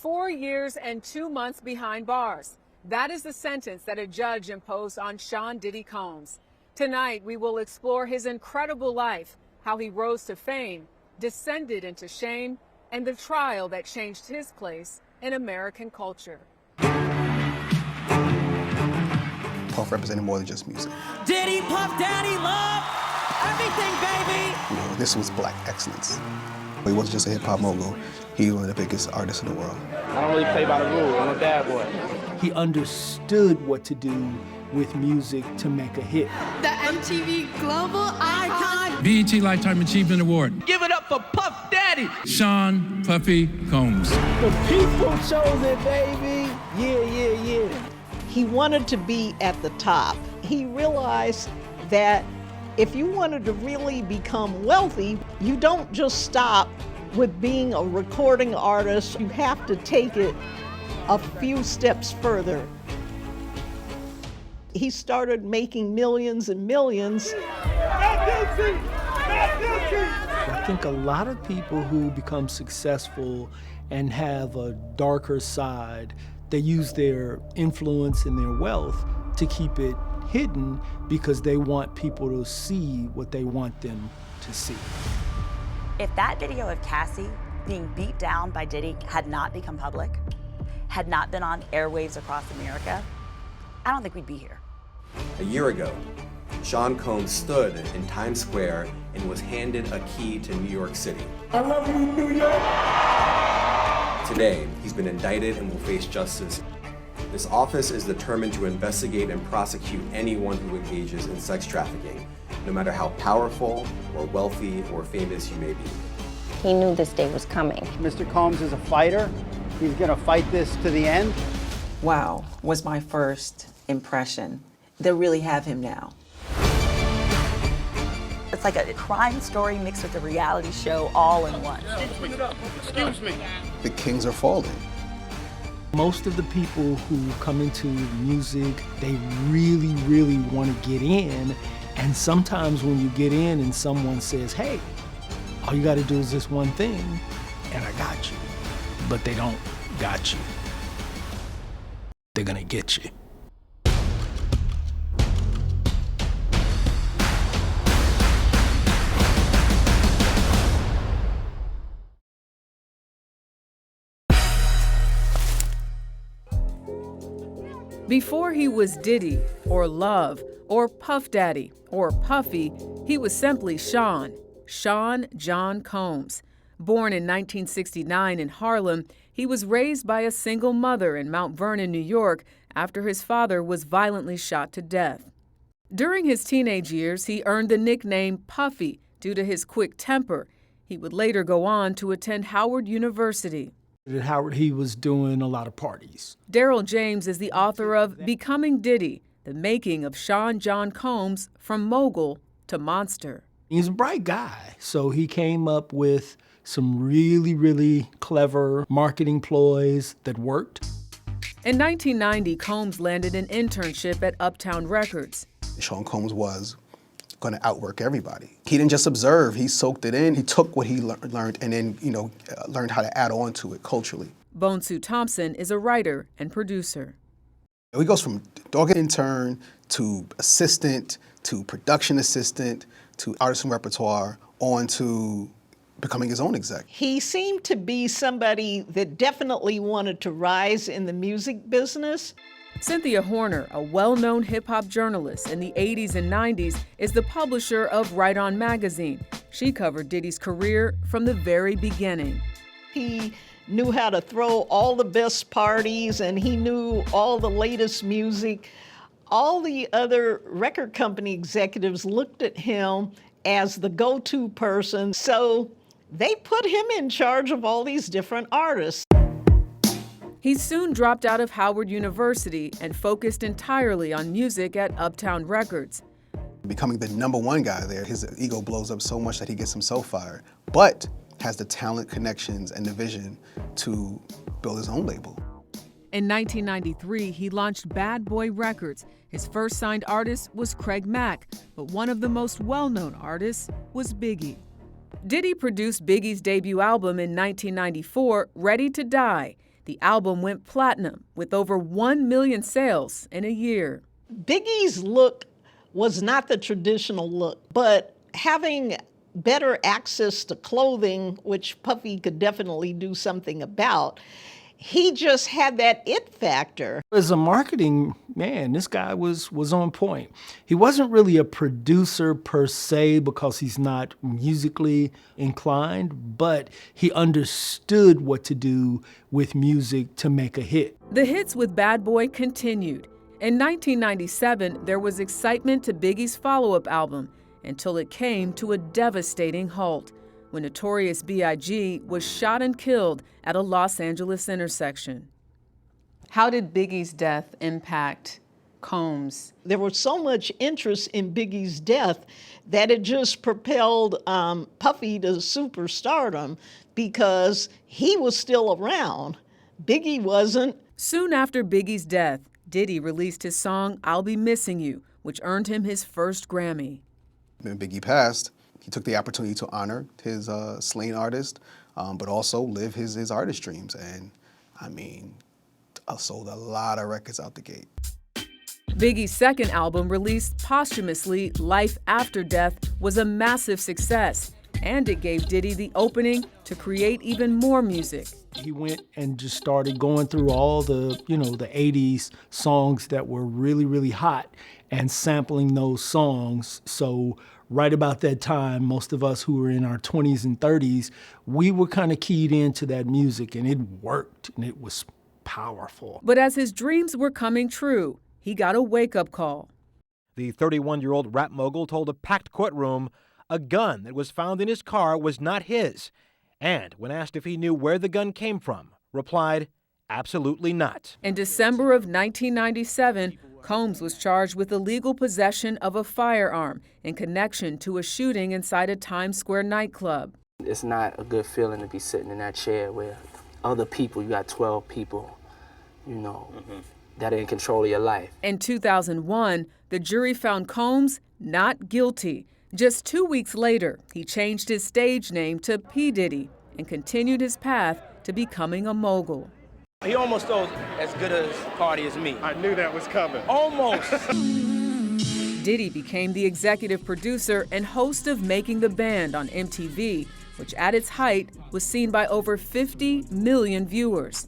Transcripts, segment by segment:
4 years and 2 months behind bars. That is the sentence that a judge imposed on Sean Diddy Combs. Tonight, we will explore his incredible life, how he rose to fame, descended into shame, and the trial that changed his place in American culture. Puff represented more than just music. Diddy, Puff Daddy, love, everything, baby. You know, this was black excellence. He wasn't just a hip-hop mogul. He was one of the biggest artists in the world. I don't really play by the rules. I'm a bad boy. He understood what to do with music to make a hit. The MTV Global Icon. BET Lifetime Achievement Award. Give it up for Puff Daddy. Sean Puffy Combs. The people chose it, baby. Yeah. He wanted to be at the top. He realized that if you wanted to really become wealthy, you don't just stop with being a recording artist. You have to take it a few steps further. He started making millions and millions. I think a lot of people who become successful and have a darker side, they use their influence and their wealth to keep it hidden because they want people to see what they want them to see. If that video of Cassie being beat down by Diddy had not become public, had not been on airwaves across America, I don't think we'd be here. A year ago, Sean Combs stood in Times Square and was handed a key to New York City. I love you, New York! Today, he's been indicted and will face justice. This office is determined to investigate and prosecute anyone who engages in sex trafficking, no matter how powerful or wealthy or famous you may be. He knew this day was coming. Mr. Combs is a fighter. He's gonna fight this to the end. Wow, was my first impression. They really have him now. It's like a crime story mixed with a reality show all in one. Excuse me. The kings are falling. Most of the people who come into music, they really want to get in. And sometimes when you get in and someone says, hey, all you got to do is this one thing, and I got you. But they don't got you. They're going to get you. Before he was Diddy, or Love, or Puff Daddy, or Puffy, he was simply Sean John Combs. Born in 1969 in Harlem, he was raised by a single mother in Mount Vernon, New York, after his father was violently shot to death. During his teenage years, he earned the nickname Puffy due to his quick temper. He would later go on to attend Howard University. At Howard, he was doing a lot of parties. Daryl James is the author of Becoming Diddy, the making of Sean John Combs from mogul to monster. He's a bright guy, so he came up with some really clever marketing ploys that worked. In 1990, Combs landed an internship at Uptown Records. Sean Combs was going to outwork everybody. He didn't just observe, he soaked it in. He took what he learned and then, learned how to add on to it culturally. Bonsu Thompson is a writer and producer. He goes from dog intern to assistant to production assistant to artist and repertoire on to becoming his own exec. He seemed to be somebody that definitely wanted to rise in the music business. Cynthia Horner, a well-known hip-hop journalist in the 80s and 90s, is the publisher of Right On magazine. She covered Diddy's career from the very beginning. He knew how to throw all the best parties, and he knew all the latest music. All the other record company executives looked at him as the go-to person, so they put him in charge of all these different artists. He soon dropped out of Howard University and focused entirely on music at Uptown Records. Becoming the #1 guy there, his ego blows up so much that he gets himself fired, but has the talent, connections, and the vision to build his own label. In 1993, he launched Bad Boy Records. His first signed artist was Craig Mack, but one of the most well-known artists was Biggie. Diddy produced Biggie's debut album in 1994, Ready to Die. The The album went platinum with over 1 million sales in a year. Biggie's look was not the traditional look, but having better access to clothing, which Puffy could definitely do something about, he just had that it factor. As a marketing man, this guy was on point. He wasn't really a producer per se because he's not musically inclined, but he understood what to do with music to make a hit. The hits with Bad Boy continued. In 1997, there was excitement to Biggie's follow-up album until it came to a devastating halt when Notorious B.I.G. was shot and killed at a Los Angeles intersection. How did Biggie's death impact Combs? There was so much interest in Biggie's death that it just propelled Puffy to superstardom because he was still around. Biggie wasn't. Soon after Biggie's death, Diddy released his song, I'll Be Missing You, which earned him his first Grammy. When Biggie passed, he took the opportunity to honor his slain artist, but also live his artist dreams. And I mean, I sold a lot of records out the gate. Biggie's second album, released posthumously, Life After Death, was a massive success, and it gave Diddy the opening to create even more music. He went and just started going through all the 80s songs that were really, really hot and sampling those songs. So right about that time, most of us who were in our 20s and 30s, we were kind of keyed into that music, and it worked, and it was powerful. But as his dreams were coming true, he got a wake-up call. The 31-year-old rap mogul told a packed courtroom a gun that was found in his car was not his, and when asked if he knew where the gun came from, replied, absolutely not. In December of 1997, Combs was charged with illegal possession of a firearm in connection to a shooting inside a Times Square nightclub. It's not a good feeling to be sitting in that chair where other people, you got 12 people, that are in control of your life. In 2001, the jury found Combs not guilty. Just 2 weeks later, he changed his stage name to P. Diddy and continued his path to becoming a mogul. He almost throws as good a party as me. I knew that was coming. Almost. Diddy became the executive producer and host of Making the Band on MTV, which at its height was seen by over 50 million viewers.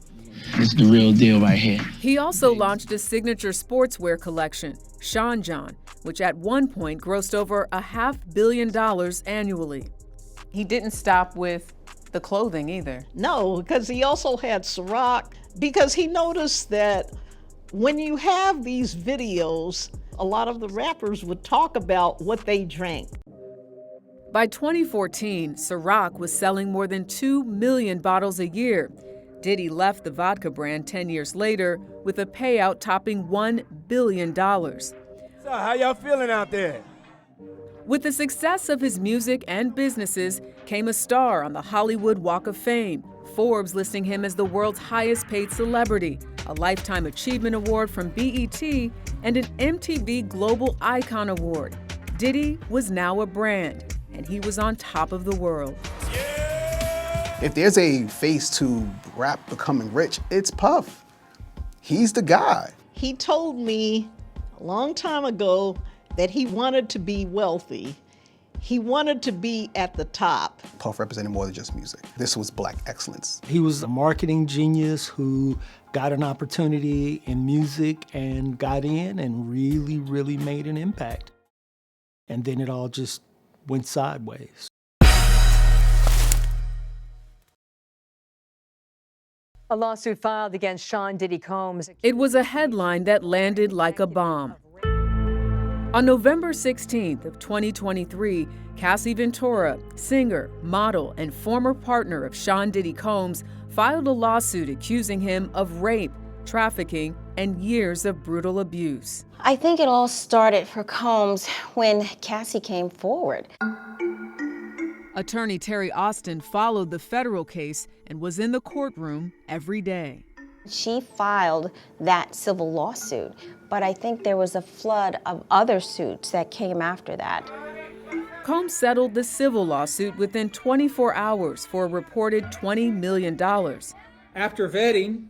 This is the real deal right here. He also launched a signature sportswear collection, Sean John, which at one point grossed over $500 million annually. He didn't stop with the clothing either. No, because he also had Ciroc, because he noticed that when you have these videos, a lot of the rappers would talk about what they drank. By 2014, Ciroc was selling more than 2 million bottles a year. Diddy left the vodka brand 10 years later with a payout topping $1 billion. So how y'all feeling out there? With the success of his music and businesses came a star on the Hollywood Walk of Fame, Forbes listing him as the world's highest paid celebrity, a Lifetime Achievement Award from BET, and an MTV Global Icon Award. Diddy was now a brand, and he was on top of the world. If there's a face to rap becoming rich, it's Puff. He's the guy. He told me a long time ago that he wanted to be wealthy. He wanted to be at the top. Puff represented more than just music. This was Black excellence. He was a marketing genius who got an opportunity in music and got in and really, really made an impact. And then it all just went sideways. A lawsuit filed against Sean Diddy Combs. It was a headline that landed like a bomb. On November 16th of 2023, Cassie Ventura, singer, model, and former partner of Sean Diddy Combs, filed a lawsuit accusing him of rape, trafficking, and years of brutal abuse. I think it all started for Combs when Cassie came forward. Attorney Terry Austin followed the federal case and was in the courtroom every day. She filed that civil lawsuit, but I think there was a flood of other suits that came after that. Combs settled the civil lawsuit within 24 hours for a reported $20 million. After vetting,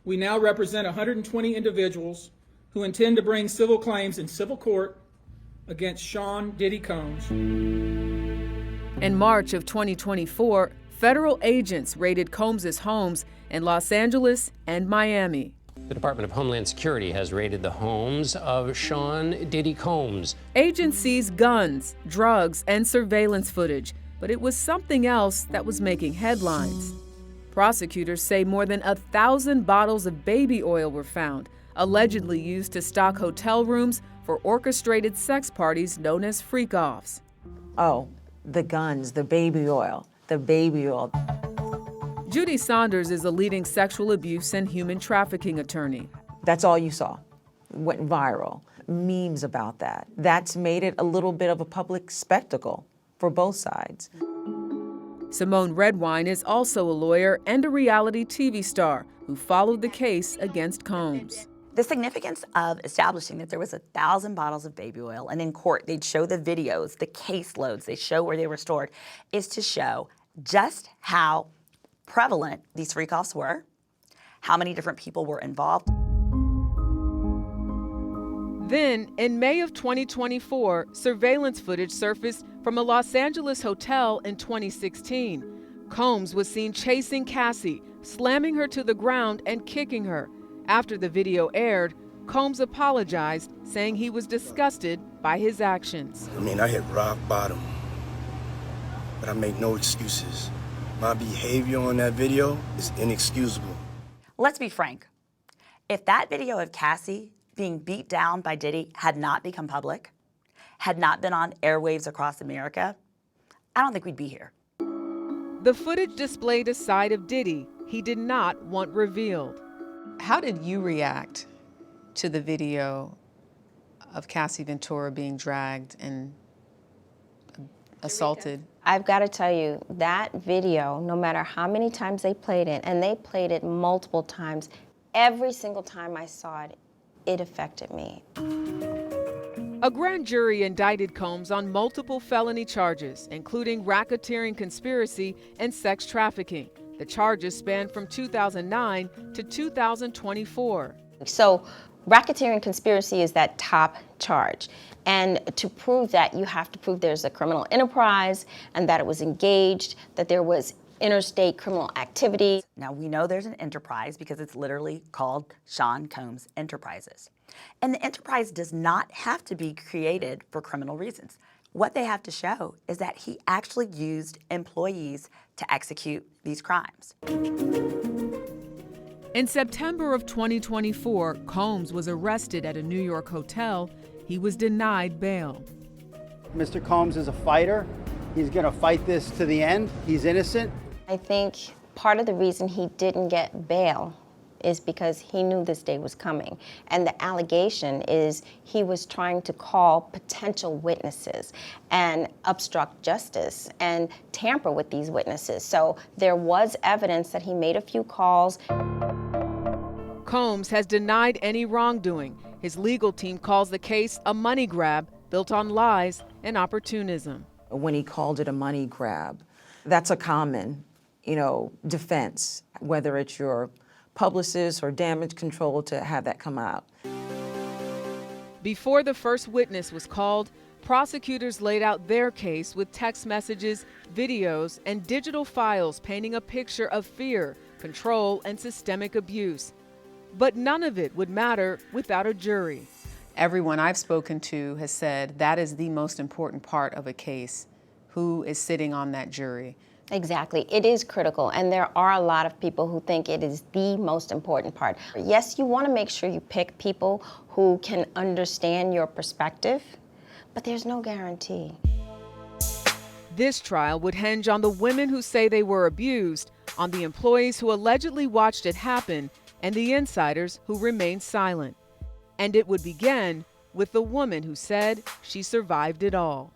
we now represent 120 individuals who intend to bring civil claims in civil court against Sean Diddy Combs. In March of 2024, federal agents raided Combs' homes in Los Angeles and Miami. The Department of Homeland Security has raided the homes of Sean Diddy Combs. Agents seized guns, drugs, and surveillance footage, but it was something else that was making headlines. Prosecutors say more than 1,000 bottles of baby oil were found, allegedly used to stock hotel rooms for orchestrated sex parties known as freakoffs. Oh, the guns, the baby oil, the baby oil. Judy Saunders is a leading sexual abuse and human trafficking attorney. That's all you saw. It went viral. Memes about that. That's made it a little bit of a public spectacle for both sides. Simone Redwine is also a lawyer and a reality TV star who followed the case against Combs. The significance of establishing that there was 1,000 bottles of baby oil, and in court they'd show the videos, the caseloads, they show where they were stored, is to show just how prevalent these freakoffs were, how many different people were involved. Then, in May of 2024, surveillance footage surfaced from a Los Angeles hotel in 2016. Combs was seen chasing Cassie, slamming her to the ground and kicking her. After the video aired, Combs apologized, saying he was disgusted by his actions. I mean, I hit rock bottom, but I make no excuses. My behavior on that video is inexcusable. Let's be frank. If that video of Cassie being beat down by Diddy had not become public, had not been on airwaves across America, I don't think we'd be here. The footage displayed a side of Diddy he did not want revealed. How did you react to the video of Cassie Ventura being dragged and assaulted? I've got to tell you, that video, no matter how many times they played it, and they played it multiple times, every single time I saw it, it affected me. A grand jury indicted Combs on multiple felony charges, including racketeering conspiracy and sex trafficking. The charges span from 2009 to 2024. So racketeering conspiracy is that top charge. And to prove that, you have to prove there's a criminal enterprise and that it was engaged, that there was interstate criminal activity. Now, we know there's an enterprise because it's literally called Sean Combs Enterprises. And the enterprise does not have to be created for criminal reasons. What they have to show is that he actually used employees to execute these crimes. In September of 2024, Combs was arrested at a New York hotel. He was denied bail. Mr. Combs is a fighter. He's going to fight this to the end. He's innocent. I think part of the reason he didn't get bail is because he knew this day was coming. And the allegation is he was trying to call potential witnesses and obstruct justice and tamper with these witnesses. So there was evidence that he made a few calls. Combs has denied any wrongdoing. His legal team calls the case a money grab built on lies and opportunism. When he called it a money grab, that's a common, defense, whether it's your publicist or damage control to have that come out. Before the first witness was called, prosecutors laid out their case with text messages, videos, and digital files painting a picture of fear, control, and systemic abuse. But none of it would matter without a jury. Everyone I've spoken to has said that is the most important part of a case. Who is sitting on that jury? Exactly. It is critical, and there are a lot of people who think it is the most important part. Yes, you want to make sure you pick people who can understand your perspective, but there's no guarantee. This trial would hinge on the women who say they were abused, on the employees who allegedly watched it happen, and the insiders who remained silent. And it would begin with the woman who said she survived it all.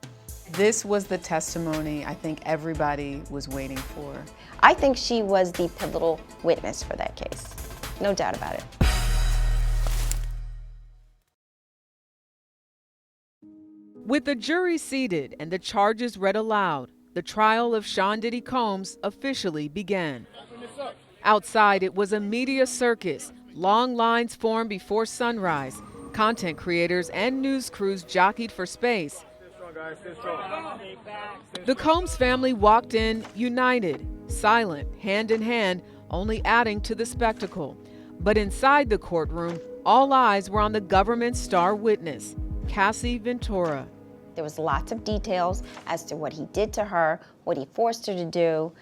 This was the testimony I think everybody was waiting for. I think she was the pivotal witness for that case. No doubt about it. With the jury seated and the charges read aloud, the trial of Sean Diddy Combs officially began. Outside, it was a media circus. Long lines formed before sunrise. Content creators and news crews jockeyed for space. The Combs family walked in united, silent, hand in hand, only adding to the spectacle. But inside the courtroom, all eyes were on the government's star witness, Cassie Ventura. There was lots of details as to what he did to her, what he forced her to do,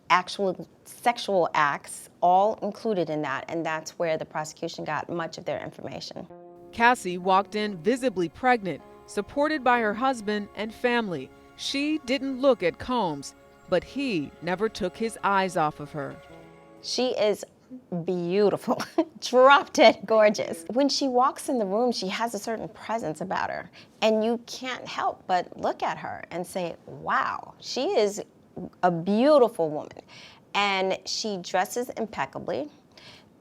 actual sexual acts, all included in that, and that's where the prosecution got much of their information. Cassie walked in visibly pregnant, supported by her husband and family. She didn't look at Combs, but he never took his eyes off of her. She is beautiful, drop dead gorgeous. When she walks in the room, she has a certain presence about her, and you can't help but look at her and say, wow, she is a beautiful woman. And she dresses impeccably.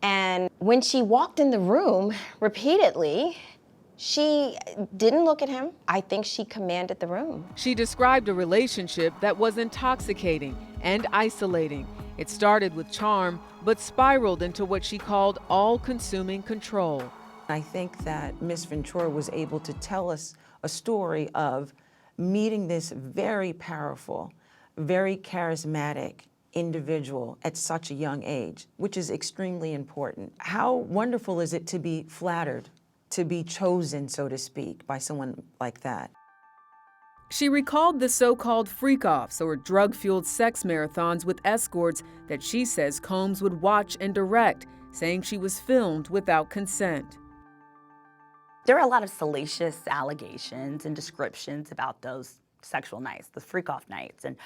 And when she walked in the room repeatedly, she didn't look at him. I think she commanded the room. She described a relationship that was intoxicating and isolating. It started with charm, but spiraled into what she called all-consuming control. I think that Miss Ventura was able to tell us a story of meeting this very powerful, very charismatic individual at such a young age, which is extremely important. How wonderful is it to be flattered, to be chosen, so to speak, by someone like that? She recalled the so-called freakoffs, or drug-fueled sex marathons with escorts that she says Combs would watch and direct, saying she was filmed without consent. There are a lot of salacious allegations and descriptions about those sexual nights, the freak-off nights. And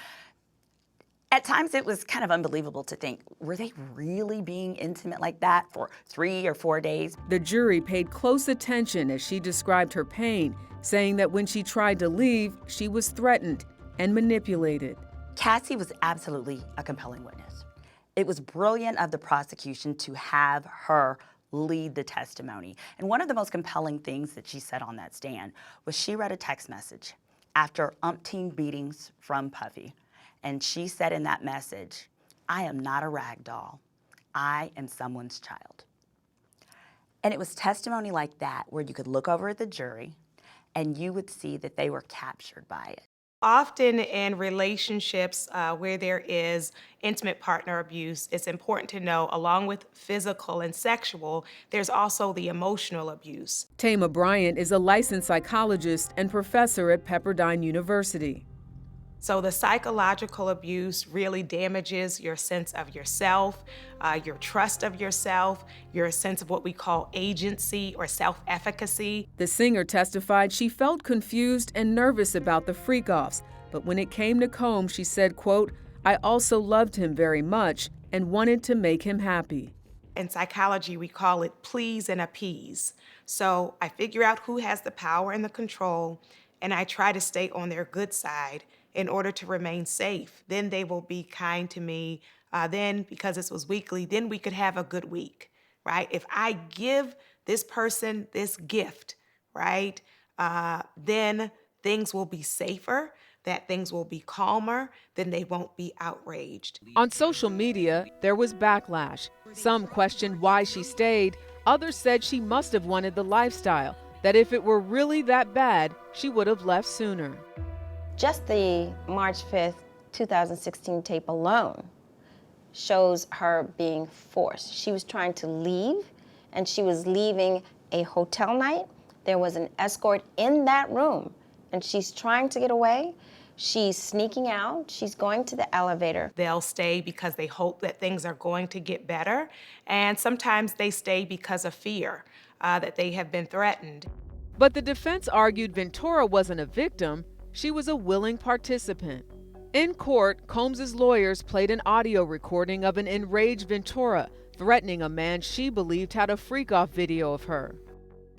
at times it was kind of unbelievable to think, were they really being intimate like that for 3 or 4 days? The jury paid close attention as she described her pain, saying that when she tried to leave, she was threatened and manipulated. Cassie was absolutely a compelling witness. It was brilliant of the prosecution to have her lead the testimony. And one of the most compelling things that she said on that stand was she read a text message after umpteen beatings from Puffy. And she said in that message, I am not a rag doll. I am someone's child. And it was testimony like that where you could look over at the jury and you would see that they were captured by it. Often in relationships where there is intimate partner abuse, it's important to know, along with physical and sexual, there's also the emotional abuse. Tama Bryant is a licensed psychologist and professor at Pepperdine University. So the psychological abuse really damages your sense of yourself, your trust of yourself, your sense of what we call agency or self-efficacy. The singer testified she felt confused and nervous about the freak-offs, but when it came to Combs, she said, quote, I also loved him very much and wanted to make him happy. In psychology, we call it please and appease. So I figure out who has the power and the control, and I try to stay on their good side in order to remain safe. Then they will be kind to me. Then, because this was weekly, then we could have a good week, right? If I give this person this gift, right, then things will be safer, that things will be calmer, then they won't be outraged. On social media, there was backlash. Some questioned why she stayed. Others said she must have wanted the lifestyle, that if it were really that bad, she would have left sooner. Just the March 5th, 2016 tape alone shows her being forced. She was trying to leave, and she was leaving a hotel night. There was an escort in that room, and she's trying to get away. She's sneaking out. She's going to the elevator. They'll stay because they hope that things are going to get better, and sometimes they stay because of fear that they have been threatened. But the defense argued Ventura wasn't a victim. She was a willing participant. In court, Combs' lawyers played an audio recording of an enraged Ventura threatening a man she believed had a freak-off video of her.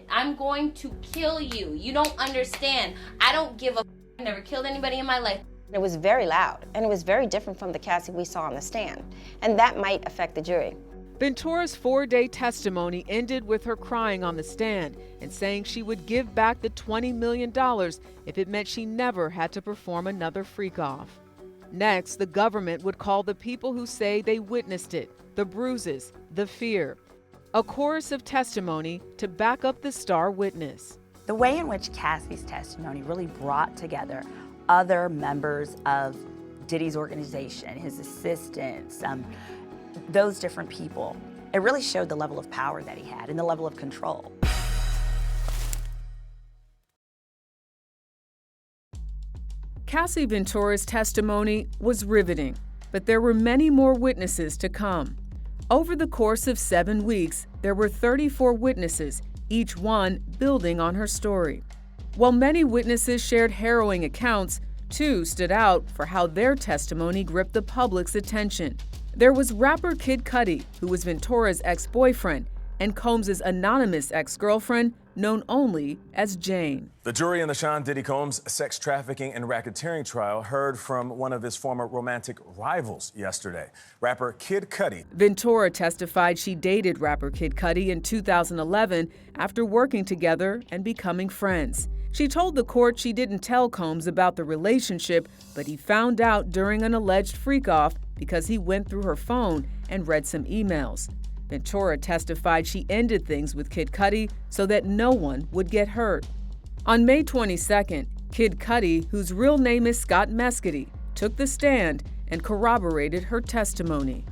I'm going to kill you. You don't understand. I don't give a f***. I never killed anybody in my life. It was very loud, and it was very different from the Cassie we saw on the stand, and that might affect the jury. Ventura's 4-day testimony ended with her crying on the stand and saying she would give back the $20 million if it meant she never had to perform another freak-off. Next, the government would call the people who say they witnessed it, the bruises, the fear. A chorus of testimony to back up the star witness. The way in which Cassie's testimony really brought together other members of Diddy's organization, his assistants, those different people, it really showed the level of power that he had and the level of control. Cassie Ventura's testimony was riveting, but there were many more witnesses to come. Over the course of 7 weeks, there were 34 witnesses, each one building on her story. While many witnesses shared harrowing accounts, 2 stood out for how their testimony gripped the public's attention. There was rapper Kid Cudi, who was Ventura's ex-boyfriend, and Combs' anonymous ex-girlfriend, known only as Jane. The jury in the Sean Diddy Combs sex trafficking and racketeering trial heard from one of his former romantic rivals yesterday, rapper Kid Cudi. Ventura testified she dated rapper Kid Cudi in 2011 after working together and becoming friends. She told the court she didn't tell Combs about the relationship, but he found out during an alleged freak-off because he went through her phone and read some emails. Ventura testified she ended things with Kid Cudi so that no one would get hurt. On May 22nd, Kid Cudi, whose real name is Scott Mescudi, took the stand and corroborated her testimony.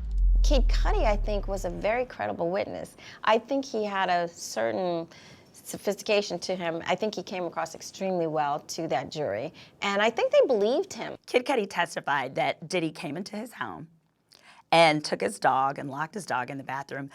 Kid Cudi, I think, was a very credible witness. I think he had a certain sophistication to him. I think he came across extremely well to that jury, and I think they believed him. Kid Cudi testified that Diddy came into his home and took his dog and locked his dog in the bathroom,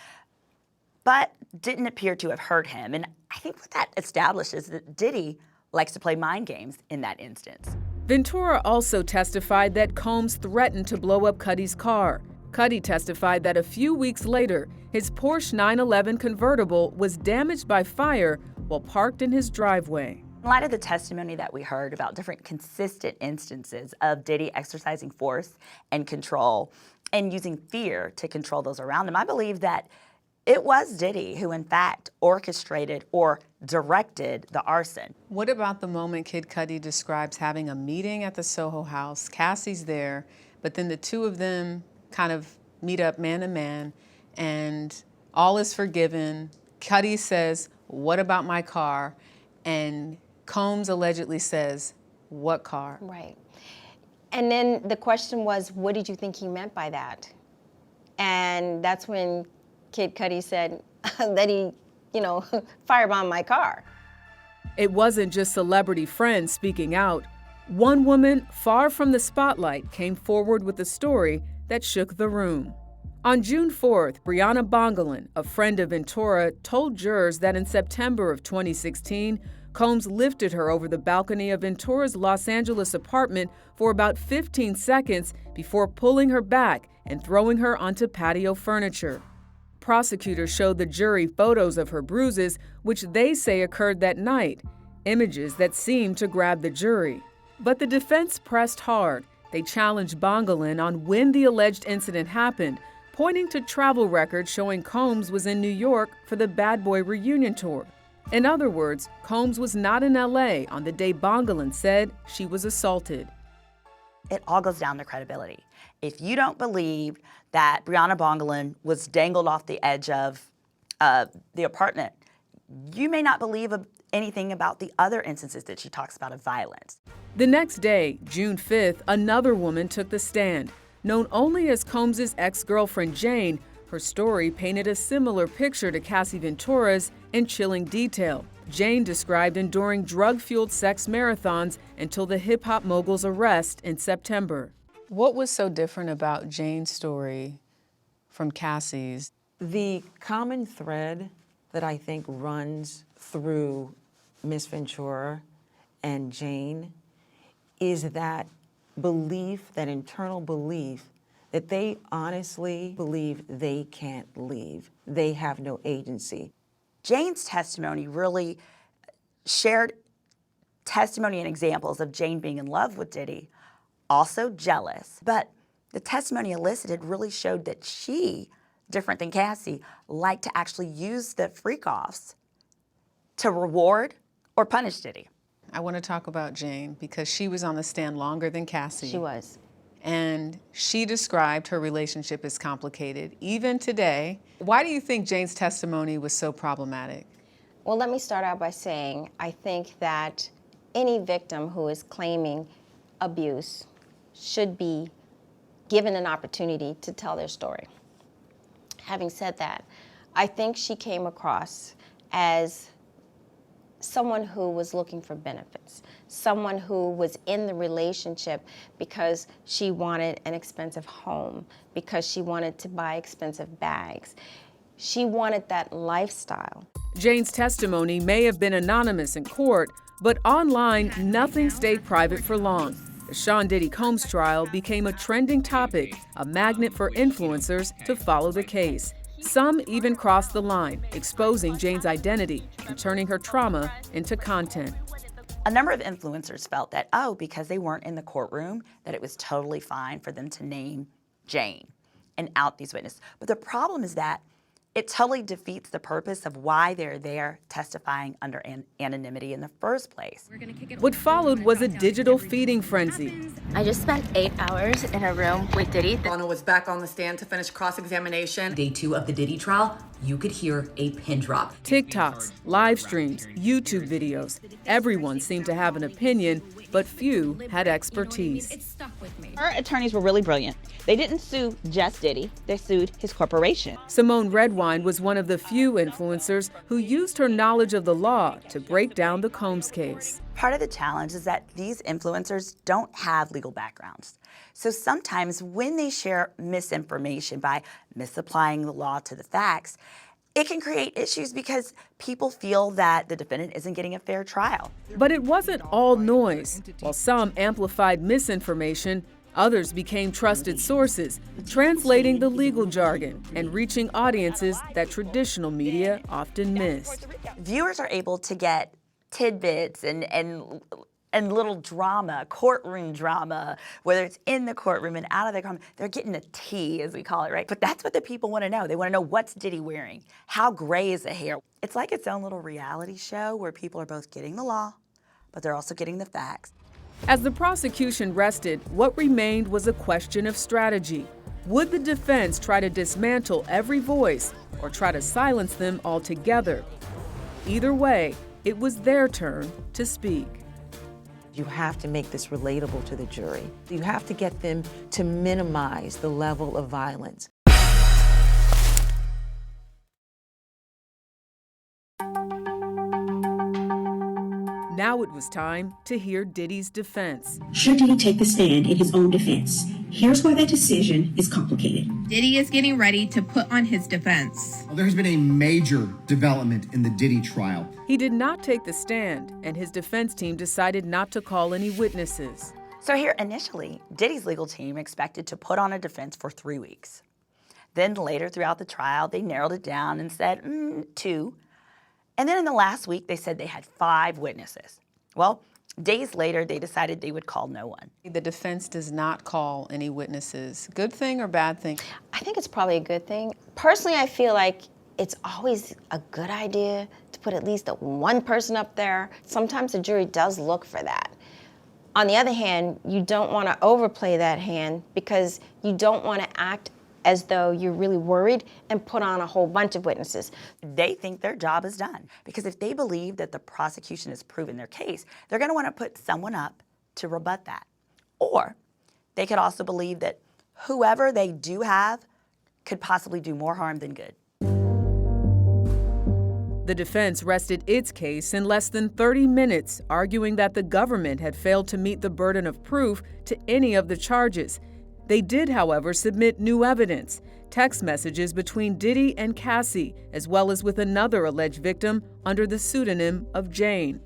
but didn't appear to have hurt him. And I think what that establishes is that Diddy likes to play mind games in that instance. Ventura also testified that Combs threatened to blow up Cudi's car. Cudi testified that a few weeks later, his Porsche 911 convertible was damaged by fire while parked in his driveway. In light of the testimony that we heard about different consistent instances of Diddy exercising force and control and using fear to control those around him, I believe that it was Diddy who, in fact, orchestrated or directed the arson. What about the moment Kid Cudi describes having a meeting at the Soho House? Cassie's there, but then the two of them kind of meet up man to man, and all is forgiven. Cudi says, "What about my car?" And Combs allegedly says, "What car?" Right. And then the question was, what did you think he meant by that? And that's when Kid Cudi said that he, firebombed my car. It wasn't just celebrity friends speaking out. One woman, far from the spotlight, came forward with a story that shook the room. On June 4th, Brianna Bongolan, a friend of Ventura, told jurors that in September of 2016, Combs lifted her over the balcony of Ventura's Los Angeles apartment for about 15 seconds before pulling her back and throwing her onto patio furniture. Prosecutors showed the jury photos of her bruises, which they say occurred that night, images that seemed to grab the jury. But the defense pressed hard. They challenged Bongolan on when the alleged incident happened, pointing to travel records showing Combs was in New York for the Bad Boy reunion tour. In other words, Combs was not in LA on the day Bongolan said she was assaulted. It all goes down to credibility. If you don't believe that Brianna Bongolan was dangled off the edge of the apartment, you may not believe anything about the other instances that she talks about of violence. The next day, June 5th, another woman took the stand. Known only as Combs' ex-girlfriend Jane, her story painted a similar picture to Cassie Ventura's in chilling detail. Jane described enduring drug-fueled sex marathons until the hip-hop mogul's arrest in September. What was so different about Jane's story from Cassie's? The common thread that I think runs through Miss Ventura and Jane is that belief, that internal belief, that they honestly believe they can't leave. They have no agency. Jane's testimony really shared testimony and examples of Jane being in love with Diddy, also jealous, but the testimony elicited really showed that she, different than Cassie, liked to actually use the freak-offs to reward or punish Diddy. I want to talk about Jane because she was on the stand longer than Cassie. She was. and she described her relationship as complicated, even today. Why do you think Jane's testimony was so problematic? Well, let me start out by saying I think that any victim who is claiming abuse should be given an opportunity to tell their story. Having said that, I think she came across as someone who was looking for benefits, someone who was in the relationship because she wanted an expensive home, because she wanted to buy expensive bags. She wanted that lifestyle. Jane's testimony may have been anonymous in court, but online, nothing stayed private for long. The Sean Diddy Combs trial became a trending topic, a magnet for influencers to follow the case. Some even crossed the line, exposing Jane's identity and turning her trauma into content. A number of influencers felt that, because they weren't in the courtroom, that it was totally fine for them to name Jane and out these witnesses. But the problem is that it totally defeats the purpose of why they're there testifying under anonymity in the first place. What followed was a digital feeding frenzy. I just spent 8 hours in a room with Diddy. Lana was back on the stand to finish cross-examination. Day 2 of the Diddy trial, you could hear a pin drop. TikToks, live streams, YouTube videos. Everyone seemed to have an opinion, but few had expertise. Her attorneys were really brilliant. They didn't sue just Diddy, they sued his corporation. Simone Redwine was one of the few influencers who used her knowledge of the law to break down the Combs case. Part of the challenge is that these influencers don't have legal backgrounds. So sometimes when they share misinformation by misapplying the law to the facts, it can create issues because people feel that the defendant isn't getting a fair trial. But it wasn't all noise. While some amplified misinformation, others became trusted sources, translating the legal jargon and reaching audiences that traditional media often missed. Viewers are able to get tidbits and little drama, courtroom drama, whether it's in the courtroom and out of the courtroom. They're getting a tea, as we call it, right? But that's what the people want to know. They want to know, what's Diddy wearing? How gray is the hair? It's like its own little reality show where people are both getting the law, but they're also getting the facts. As the prosecution rested, what remained was a question of strategy. Would the defense try to dismantle every voice or try to silence them altogether? Either way, it was their turn to speak. You have to make this relatable to the jury. You have to get them to minimize the level of violence. Now it was time to hear Diddy's defense. Should Diddy take the stand in his own defense? Here's why that decision is complicated. Diddy is getting ready to put on his defense. Well, there has been a major development in the Diddy trial. He did not take the stand, and his defense team decided not to call any witnesses. So here, initially, Diddy's legal team expected to put on a defense for 3 weeks. Then later throughout the trial, they narrowed it down and said 2. And then in the last week, they said they had 5 witnesses. Well, days later, they decided they would call no one. The defense does not call any witnesses. Good thing or bad thing? I think it's probably a good thing. Personally, I feel like it's always a good idea to put at least one person up there. Sometimes the jury does look for that. On the other hand, you don't want to overplay that hand because you don't want to act as though you're really worried and put on a whole bunch of witnesses. They think their job is done because if they believe that the prosecution has proven their case, they're going to want to put someone up to rebut that. Or they could also believe that whoever they do have could possibly do more harm than good. The defense rested its case in less than 30 minutes, arguing that the government had failed to meet the burden of proof to any of the charges. They did, however, submit new evidence, text messages between Diddy and Cassie, as well as with another alleged victim under the pseudonym of Jane.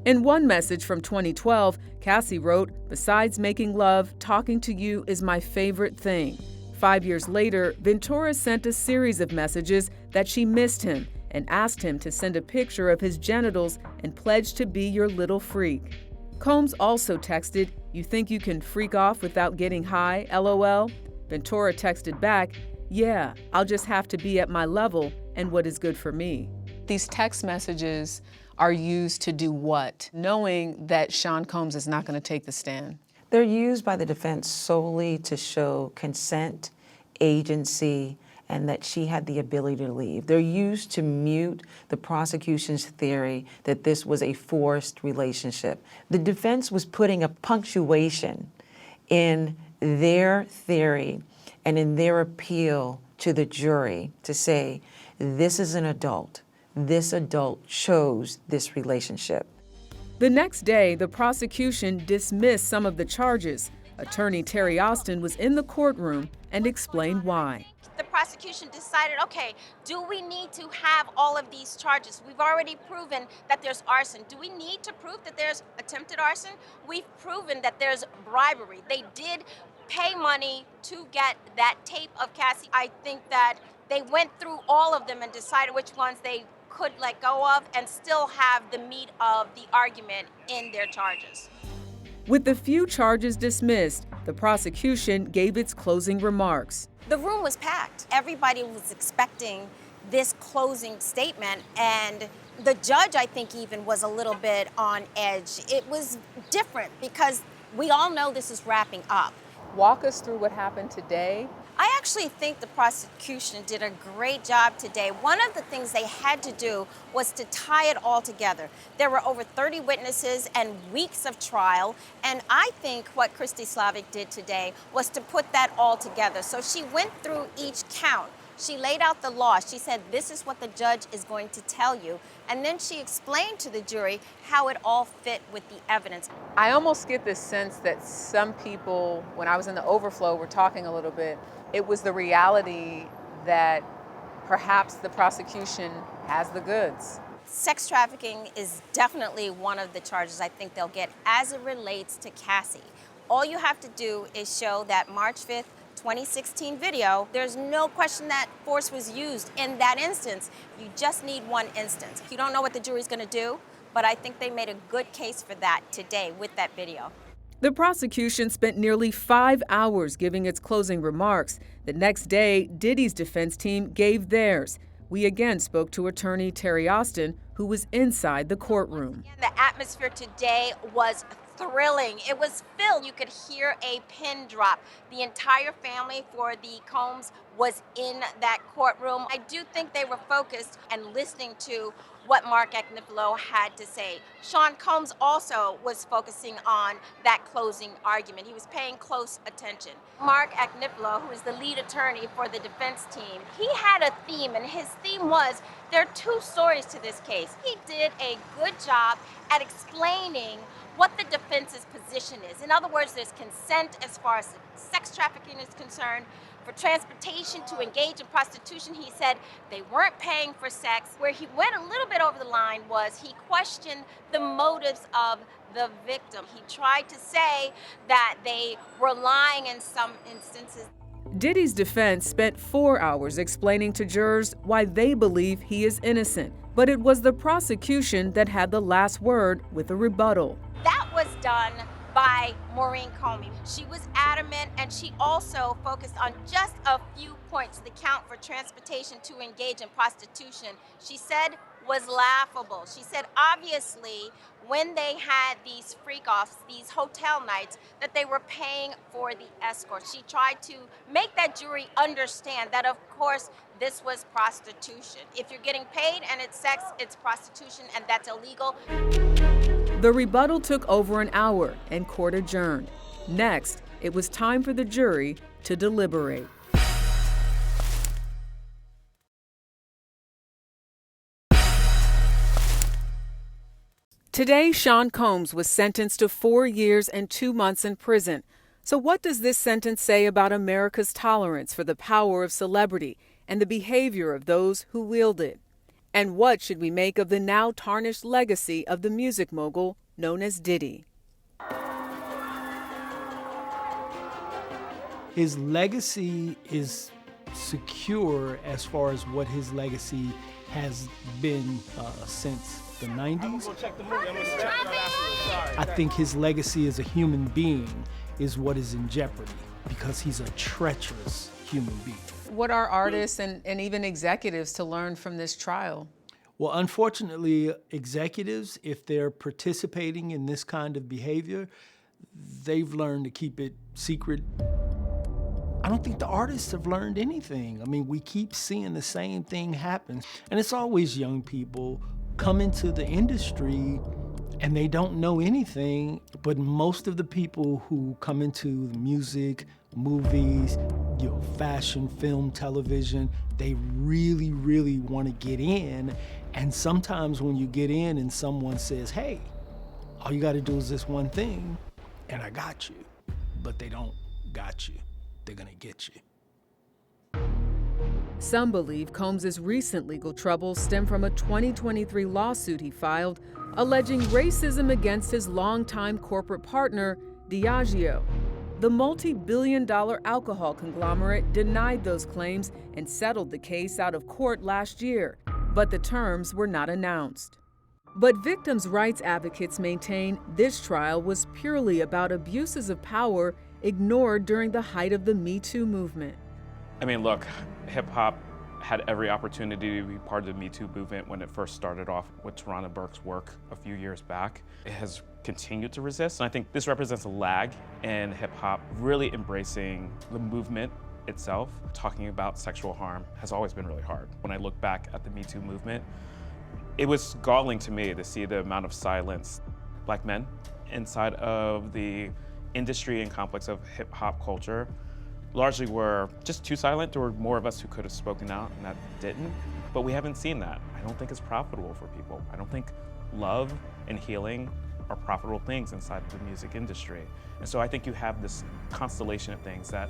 In one message from 2012, Cassie wrote, "Besides making love, talking to you is my favorite thing." 5 years later, Ventura sent a series of messages that she missed him and asked him to send a picture of his genitals and pledge to be your little freak. Combs also texted, "You think you can freak off without getting high, LOL?" Ventura texted back, "Yeah, I'll just have to be at my level and what is good for me." These text messages are used to do what? Knowing that Sean Combs is not going to take the stand. They're used by the defense solely to show consent, agency, and that she had the ability to leave. They're used to mute the prosecution's theory that this was a forced relationship. The defense was putting a punctuation in their theory and in their appeal to the jury to say, this is an adult. This adult chose this relationship. The next day, the prosecution dismissed some of the charges. Attorney Terry Austin was in the courtroom and explained why. The prosecution decided, okay, do we need to have all of these charges? We've already proven that there's arson. Do we need to prove that there's attempted arson? We've proven that there's bribery. They did pay money to get that tape of Cassie. I think that they went through all of them and decided which ones they could let go of and still have the meat of the argument in their charges. With the few charges dismissed, the prosecution gave its closing remarks. The room was packed. Everybody was expecting this closing statement, and the judge, I think, even was a little bit on edge. It was different because we all know this is wrapping up. Walk us through what happened today. I actually think the prosecution did a great job today. One of the things they had to do was to tie it all together. There were over 30 witnesses and weeks of trial, and I think what Christy Slavic did today was to put that all together. So she went through each count. She laid out the law. She said, this is what the judge is going to tell you. And then she explained to the jury how it all fit with the evidence. I almost get this sense that some people, when I was in the overflow, were talking a little bit. It was the reality that perhaps the prosecution has the goods. Sex trafficking is definitely one of the charges I think they'll get as it relates to Cassie. All you have to do is show that March 5th, 2016 video. There's no question that force was used in that instance. You just need one instance. You don't know what the jury's going to do, but I think they made a good case for that today with that video. The prosecution spent nearly 5 hours giving its closing remarks. The next day, Diddy's defense team gave theirs. We again spoke to attorney Terry Austin, who was inside the courtroom. The atmosphere today was thrilling. It was filled. You could hear a pin drop. The entire family for the Combs was in that courtroom. I do think they were focused and listening to what Mark Agnifilo had to say. Sean Combs also was focusing on that closing argument. He was paying close attention. Mark Agnifilo, who is the lead attorney for the defense team, he had a theme, and his theme was there are two stories to this case. He did a good job at explaining what the defense's position is. In other words, there's consent as far as sex trafficking is concerned. For transportation to engage in prostitution, he said they weren't paying for sex. Where he went a little bit over the line was he questioned the motives of the victim. He tried to say that they were lying in some instances. Diddy's defense spent 4 hours explaining to jurors why they believe he is innocent. But it was the prosecution that had the last word with a rebuttal. That was done by Maureen Comey. She was adamant, and she also focused on just a few points. The count for transportation to engage in prostitution, she said, was laughable. She said, obviously, when they had these freakoffs, these hotel nights, that they were paying for the escort. She tried to make that jury understand that, of course, this was prostitution. If you're getting paid and it's sex, it's prostitution, and that's illegal. The rebuttal took over an hour and court adjourned. Next, it was time for the jury to deliberate. Today, Sean Combs was sentenced to 4 years and 2 months in prison. So what does this sentence say about America's tolerance for the power of celebrity and the behavior of those who wield it? And what should we make of the now tarnished legacy of the music mogul known as Diddy? His legacy is secure as far as what his legacy has been since the 90s. I think his legacy as a human being is what is in jeopardy because he's a treacherous human being. What are artists and even executives to learn from this trial? Well, unfortunately, executives, if they're participating in this kind of behavior, they've learned to keep it secret. I don't think the artists have learned anything. I mean, we keep seeing the same thing happen. And it's always young people come into the industry and they don't know anything, but most of the people who come into music, movies, fashion, film, television, they really, really want to get in. And sometimes when you get in and someone says, hey, all you got to do is this one thing, and I got you. But they don't got you. They're gonna get you. Some believe Combs' recent legal troubles stem from a 2023 lawsuit he filed alleging racism against his longtime corporate partner, Diageo. The multi-billion-dollar alcohol conglomerate denied those claims and settled the case out of court last year, but the terms were not announced. But victims' rights advocates maintain this trial was purely about abuses of power ignored during the height of the Me Too movement. I mean, look, hip-hop had every opportunity to be part of the Me Too movement when it first started off with Tarana Burke's work a few years back. It has continued to resist, and I think this represents a lag in hip-hop really embracing the movement itself. Talking about sexual harm has always been really hard. When I look back at the Me Too movement, it was galling to me to see the amount of silence Black men inside of the industry and complex of hip-hop culture largely were just too silent. There were more of us who could have spoken out and that didn't, but we haven't seen that. I don't think it's profitable for people. I don't think love and healing are profitable things inside of the music industry. And so I think you have this constellation of things that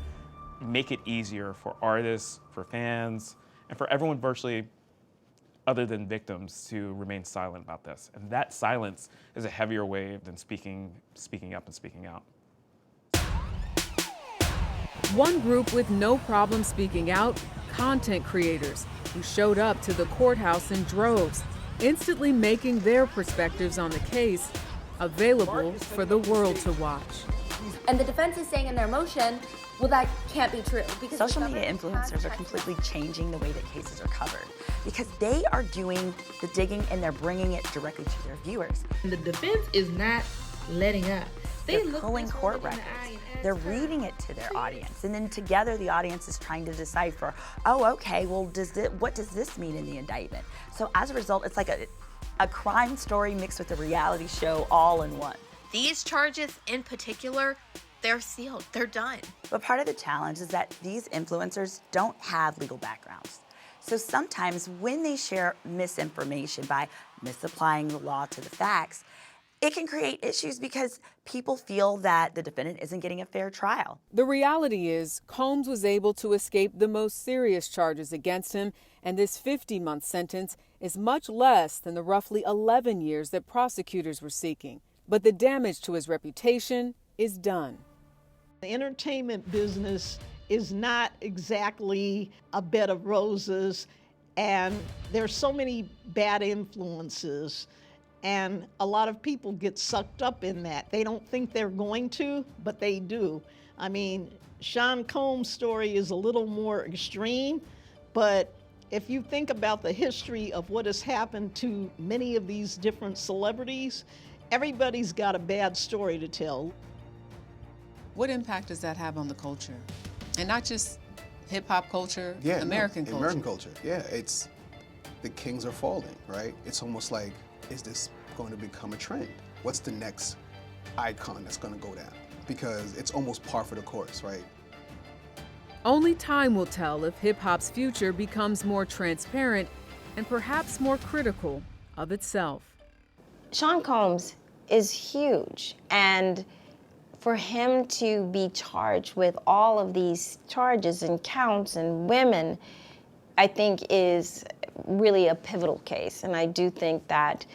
make it easier for artists, for fans, and for everyone virtually other than victims to remain silent about this. And that silence is a heavier wave than speaking up and speaking out. One group with no problem speaking out, content creators, who showed up to the courthouse in droves, instantly making their perspectives on the case available for the world to watch. And the defense is saying in their motion, well, that can't be true. Because social media influencers are completely changing the way that cases are covered because they are doing the digging and they're bringing it directly to their viewers. The defense is not letting up. They're pulling court records. They're reading it to their audience. And then together the audience is trying to decipher, oh, okay, well, what does this mean in the indictment? So as a result, it's like a crime story mixed with a reality show all in one. These charges in particular, they're sealed, they're done. But part of the challenge is that these influencers don't have legal backgrounds. So sometimes when they share misinformation by misapplying the law to the facts, it can create issues because people feel that the defendant isn't getting a fair trial. The reality is, Combs was able to escape the most serious charges against him, and this 50-month sentence is much less than the roughly 11 years that prosecutors were seeking. But the damage to his reputation is done. The entertainment business is not exactly a bed of roses, and there's so many bad influences. And a lot of people get sucked up in that. They don't think they're going to, but they do. I mean, Sean Combs' story is a little more extreme, but if you think about the history of what has happened to many of these different celebrities, everybody's got a bad story to tell. What impact does that have on the culture? And not just hip-hop culture, American culture. American culture, yeah. It's, the kings are falling, right? It's almost like, is this going to become a trend? What's the next icon that's going to go down? Because it's almost par for the course, right? Only time will tell if hip-hop's future becomes more transparent and perhaps more critical of itself. Sean Combs is huge, and for him to be charged with all of these charges and counts and women, I think is really a pivotal case, and I do think that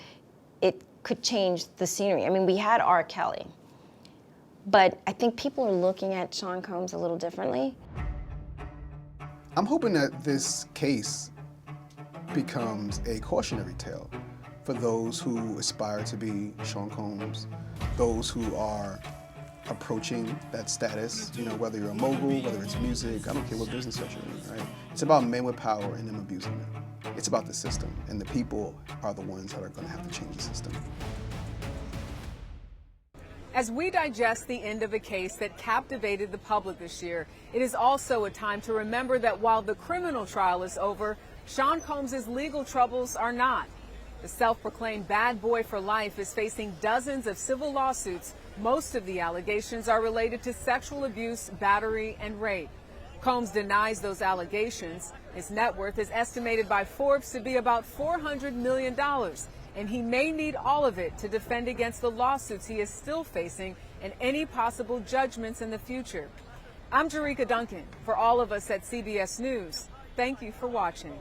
it could change the scenery. I mean, we had R. Kelly, but I think people are looking at Sean Combs a little differently. I'm hoping that this case becomes a cautionary tale for those who aspire to be Sean Combs, those who are approaching that status, you know, whether you're a mogul, whether it's music, I don't care what business you're in, right? It's about men with power and them abusing them. It's about the system, and the people are the ones that are going to have to change the system. As we digest the end of a case that captivated the public this year, it is also a time to remember that while the criminal trial is over, Sean Combs' legal troubles are not. The self-proclaimed bad boy for life is facing dozens of civil lawsuits. Most of the allegations are related to sexual abuse, battery, and rape. Combs denies those allegations. His net worth is estimated by Forbes to be about $400 million, and he may need all of it to defend against the lawsuits he is still facing and any possible judgments in the future. I'm Jericka Duncan. For all of us at CBS News, thank you for watching.